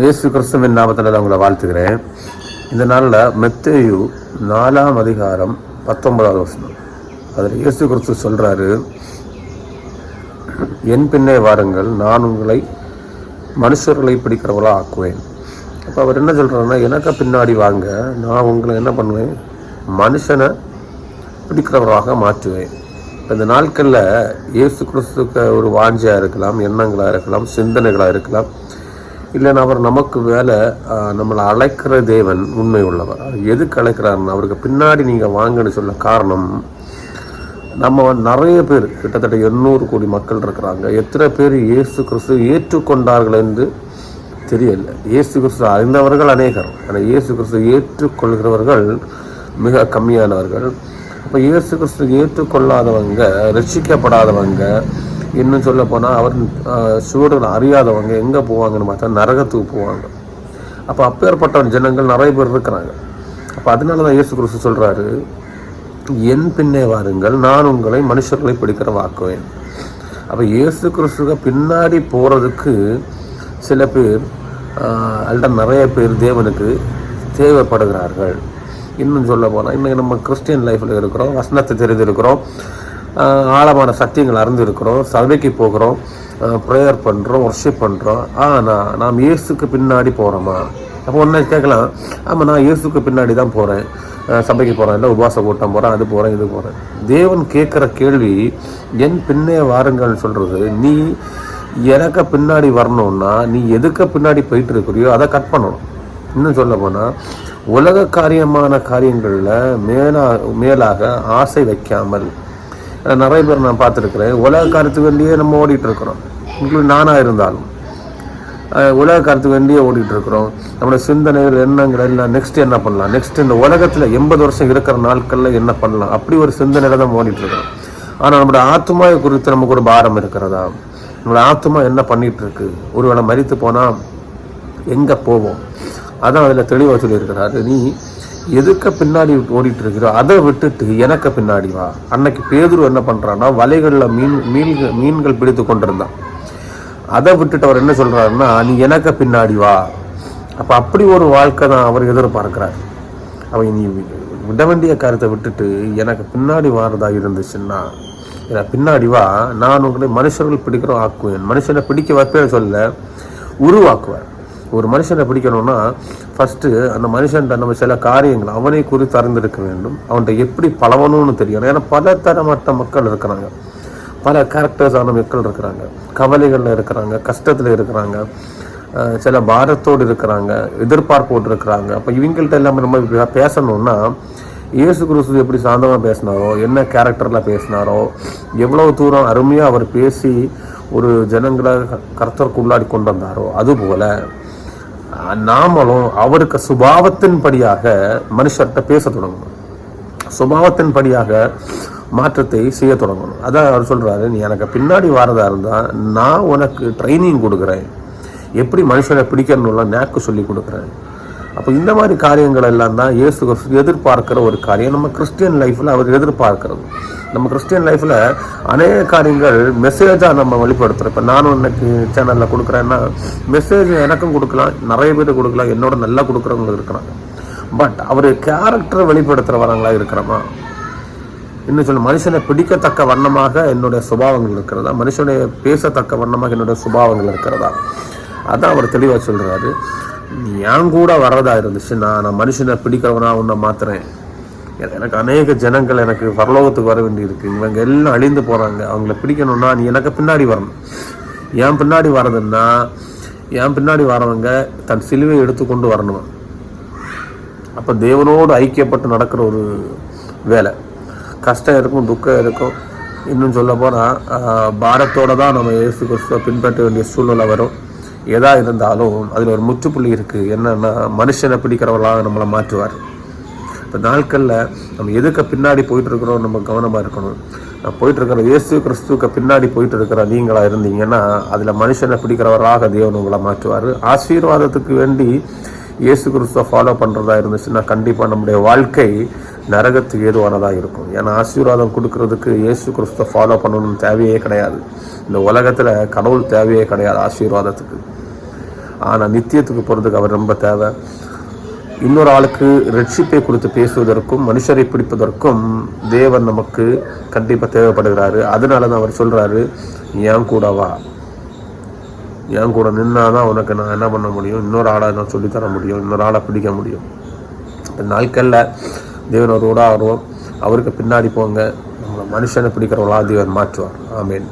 இயேசு கிறிஸ்துவின் நாமத்தில் உங்களை வாழ்த்துக்கிறேன். இந்த நாளில் மத்தேயு 4ஆம் அதிகாரம் 19வது வசனம். அதில் இயேசு கிறிஸ்து சொல்கிறாரு, என் பின்னே வாருங்கள், நான் உங்களை மனுஷர்களை பிடிக்கிறவர்களா ஆக்குவேன். அப்போ அவர் என்ன சொல்கிறாருன்னா, எனக்கு பின்னாடி வாங்க, நான் உங்களை என்ன பண்ணுவேன், மனுஷனை பிடிக்கிறவராக மாற்றுவேன். இப்போ இந்த நாட்களில் இயேசு கிறிஸ்துக்கு ஒரு வாஞ்சியாக இருக்கலாம், எண்ணங்களாக இருக்கலாம், சிந்தனைகளாக இருக்கலாம், இல்லைன்னா அவர் நமக்கு நம்மளை அழைக்கிற தேவன் உண்மை உள்ளவர். எதுக்கு அழைக்கிறாருன்னு, அவருக்கு பின்னாடி நீங்கள் வாங்கன்னு சொல்ல காரணம், நம்ம நிறைய பேர், கிட்டத்தட்ட 800 கோடி மக்கள் இருக்கிறாங்க. எத்தனை பேர் இயேசு கிறிஸ்து ஏற்றுக்கொண்டார்கள் என்று தெரியல. இயேசு கிறிஸ்து அறிந்தவர்கள் அநேகர், ஆனால் இயேசு கிறிஸ்து ஏற்றுக்கொள்கிறவர்கள் மிக கம்மியானவர்கள். அப்போ இயேசு கிறிஸ்து ஏற்றுக்கொள்ளாதவங்க, ரட்சிக்கப்படாதவங்க, இன்னும் சொல்ல போனால் அவர் சுவடுகளை அறியாதவங்க எங்கே போவாங்கன்னு பார்த்தா நரகத்துக்கு போவாங்க. அப்போ அப்பேற்பட்ட ஜனங்கள் நிறைய பேர் இருக்கிறாங்க. அப்போ அதனால தான் இயேசு கிறிஸ்து சொல்கிறாரு, என் பின்னே வாருங்கள், நான் உங்களை மனுஷர்களை பிடிக்கிறவாக்குவேன். அப்போ இயேசு கிறிஸ்துக்கு பின்னாடி போகிறதுக்கு சில பேர் அல்ல நிறைய பேர் தேவனுக்கு தேவைப்படுகிறார்கள். இன்னும் சொல்ல போனால் இன்றைக்கி நம்ம கிறிஸ்டியன் லைஃப்பில் இருக்கிறோம், வசனத்தை தெரிந்திருக்கிறோம், ஆழமான சத்தியங்கள் அறிந்திருக்கிறோம், சபைக்கு போகிறோம், ப்ரேயர் பண்ணுறோம், ஒர்ஷிப் பண்ணுறோம். ஆனால் நாம் இயேசுக்கு பின்னாடி போகிறோமா? அப்போ ஒன்று கேட்கலாம், ஆமாம் நான் இயேசுக்கு பின்னாடி தான் போகிறேன், சபைக்கு போகிறேன், இல்லை உபவாச கூட்டம் போகிறேன், அது போகிறேன், இது போகிறேன். தேவன் கேட்குற கேள்வி, என் பின்னே வாருங்கள்னு சொல்கிறது, நீ எனக்கு பின்னாடி வரணும்னா நீ எதுக்கு பின்னாடி போயிட்டு இருக்கிறியோ அதை கட் பண்ணணும். இன்னும் சொல்ல போனால் உலக காரியமான காரியங்களில் மேலாக ஆசை வைக்காமல், நிறைய பேர் நான் பார்த்துருக்குறேன், உலக காரியத்துக்கு வேண்டியே நம்ம ஓடிட்டு இருக்கிறோம். இன்க்ளூட் நானாக இருந்தாலும் உலக காரியத்துக்கு வேண்டியே ஓடிட்டு இருக்கிறோம். நம்மளோட சிந்தனைகள், எண்ணங்கள் எல்லாம் நெக்ஸ்ட் என்ன பண்ணலாம், நெக்ஸ்ட் இந்த உலகத்தில் 80 வருஷம் இருக்கிற நாட்களில் என்ன பண்ணலாம், அப்படி ஒரு சிந்தனையில் தான் ஓடிட்டு இருக்கிறோம். ஆனால் நம்மளோட ஆத்மாவை குறித்து நமக்கு ஒரு பாரம் இருக்கிறதா? நம்மளோட ஆத்மா என்ன பண்ணிட்டு இருக்கு? ஒருவேளை மரித்து போனால் எங்கே போவோம்? அதான் அதில் தெளிவாக சொல்லியிருக்கிறாரு, நீ எதுக்கு பின்னாடி ஓடிட்டு இருக்கிறோ அதை விட்டுட்டு எனக்கு பின்னாடி வா. அன்னைக்கு பேதுரு என்ன பண்ணுறான்னா, வலைகளில் மீன்கள் பிடித்து கொண்டிருந்தான். அதை விட்டுட்டு அவர் என்ன சொல்கிறாருன்னா, நீ எனக்கு பின்னாடி வா. அப்போ அப்படி ஒரு வாழ்க்கை தான் அவர் எதிர்பார்க்கிறார். அவன் நீ விட வேண்டிய காரியத்தை விட்டுட்டு எனக்கு பின்னாடி வாரதா இருந்துச்சுன்னா, எனக்கு பின்னாடி வா, நான் உங்களை மனுஷர்கள் பிடிக்கிறோம் ஆக்குவேன். மனுஷனை பிடிக்க வைப்பேன்னு சொல்ல, உருவாக்குவேன். ஒரு மனுஷனை பிடிக்கணும்னா ஃபஸ்ட்டு அந்த மனுஷன்ட்ட நம்ம சில காரியங்கள் அவனை குறித்து அறிந்திருக்க வேண்டும். அவன்கிட்ட எப்படி பழவணும்னு தெரியணும். ஏன்னா பல தரமற்ற மக்கள் இருக்கிறாங்க, பல கேரக்டர்ஸான மக்கள் இருக்கிறாங்க, கவலைகளில் இருக்கிறாங்க, கஷ்டத்தில் இருக்கிறாங்க, சில பாரத்தோடு இருக்கிறாங்க, எதிர்பார்ப்போடு இருக்கிறாங்க. அப்போ இவங்கள்ட்ட எல்லாமே நம்ம பேசணும்னா, இயேசு கிறிஸ்து எப்படி சாந்தமாக பேசினாரோ, என்ன கேரக்டரில் பேசினாரோ, எவ்வளோ தூரம் அருமையாக அவர் பேசி ஒரு ஜனங்களை கர்த்தருக்குள்ளாடி கொண்டு வந்தாரோ, அதுபோல் நாமளும் அவருக்கு சுபாவத்தின் படியாக மனுஷர்கிட்ட பேச தொடங்கணும், சுபாவத்தின் படியாக மாற்றத்தை செய்ய தொடங்கணும். அதான் அவர் சொல்கிறாரு, நீ எனக்கு பின்னாடி வாரதா இருந்தால் நான் உனக்கு ட்ரைனிங் கொடுக்குறேன், எப்படி மனுஷனை பிடிக்கணும்லாம் நேக்கு சொல்லி கொடுக்குறேன். அப்போ இந்த மாதிரி காரியங்கள் எல்லாம் தான் இயேசு கிறிஸ்து எதிர்பார்க்கிற ஒரு காரியம். நம்ம கிறிஸ்டியன் லைஃப்பில் அவர் எதிர்பார்க்கிறது. நம்ம கிறிஸ்டியன் லைஃப்பில் அநேக காரியங்கள் மெசேஜாக நம்ம வெளிப்படுத்துகிறோம். இப்போ நானும் இன்னைக்கு சேனலில் கொடுக்குறேன்னா மெசேஜ் எனக்கும் கொடுக்கலாம், நிறைய பேர் கொடுக்கலாம், என்னோட நல்லா கொடுக்குறவங்க இருக்கிறாங்க. பட் அவர் கேரக்டரை வெளிப்படுத்துகிற வரங்களா இருக்கிறோமா? இன்னும் சொல்ல, மனுஷனை பிடிக்கத்தக்க வண்ணமாக என்னுடைய சுபாவங்கள் இருக்கிறதா, மனுஷனை பேசத்தக்க வண்ணமாக என்னுடைய சுபாவங்கள் இருக்கிறதா? அதான் அவர் தெளிவாக சொல்கிறாரு, நீ என் கூட வர்றதா இருந்துச்சுன்னா நான் மனுஷனை பிடிக்கிறவனா உன்னை மாத்துறேன். எனக்கு அநேக ஜனங்கள் எனக்கு பரலோகத்துக்கு வர வேண்டியிருக்கு, இவங்க எல்லாம் அழிந்து போகிறாங்க, அவங்கள பிடிக்கணும்னா நீ எனக்கு பின்னாடி வரணும். என் பின்னாடி வர்றதுன்னா, என் பின்னாடி வரவங்க தன் சிலுவை எடுத்துக்கொண்டு வரணும். அப்போ தேவனோடு ஐக்கியப்பட்டு நடக்கிற ஒரு வேலை. கஷ்டம் இருக்கும், துக்கம் இருக்கும், இன்னும் சொல்ல போனால் பாரத்தோடு தான் நம்ம இயேசு கிறிஸ்துவை பின்பற்ற வேண்டிய சூழ்நிலை வரும். எதா இருந்தாலும் அதில் ஒரு முற்றுப்புள்ளி இருக்குது, என்னன்னா மனுஷனை பிடிக்கிறவர்களாக நம்மளை மாற்றுவார். இப்போ நாட்களில் நம்ம எதுக்கு பின்னாடி போயிட்டுருக்கிறோம், நம்ம கவனமாக இருக்கணும். போயிட்டுருக்கிற இயேசு கிறிஸ்துவுக்கு பின்னாடி போயிட்டு இருக்கிற நீங்களாக இருந்தீங்கன்னா அதில் மனுஷனை பிடிக்கிறவராக தேவன் உங்களை மாற்றுவார். ஆசீர்வாதத்துக்கு வேண்டி இயேசு கிறிஸ்துவை ஃபாலோ பண்ணுறதா இருந்துச்சுன்னா கண்டிப்பாக நம்முடைய வாழ்க்கை நரகத்துக்கு ஏதுவானதாக இருக்கும். ஏன்னா ஆசீர்வாதம் கொடுக்கறதுக்கு இயேசு கிறிஸ்துவை ஃபாலோ பண்ணணும்னு தேவையே கிடையாது. இந்த உலகத்தில் கடவுள் தேவையே கிடையாது ஆசீர்வாதத்துக்கு. ஆனால் நித்தியத்துக்கு போகிறதுக்கு அவர் ரொம்ப தேவை. இன்னொரு ஆளுக்கு ரட்சிப்பை கொடுத்து பேசுவதற்கும் மனுஷரை பிடிப்பதற்கும் தேவன் நமக்கு கண்டிப்பாக தேவைப்படுகிறாரு. அதனால தான் அவர் சொல்கிறாரு, என் கூட வா, என் கூட நின்னாதான் உனக்கு நான் என்ன பண்ண முடியும், இன்னொரு ஆளை நான் சொல்லித்தர முடியும், இன்னொரு ஆளை பிடிக்க முடியும். நாட்களில் தேவன் அவரோட ஆர்வம், அவருக்கு பின்னாடி போங்க, நம்மளை மனுஷனை பிடிக்கிறவங்களா தேவன் மாற்றுவார். ஆமேன்.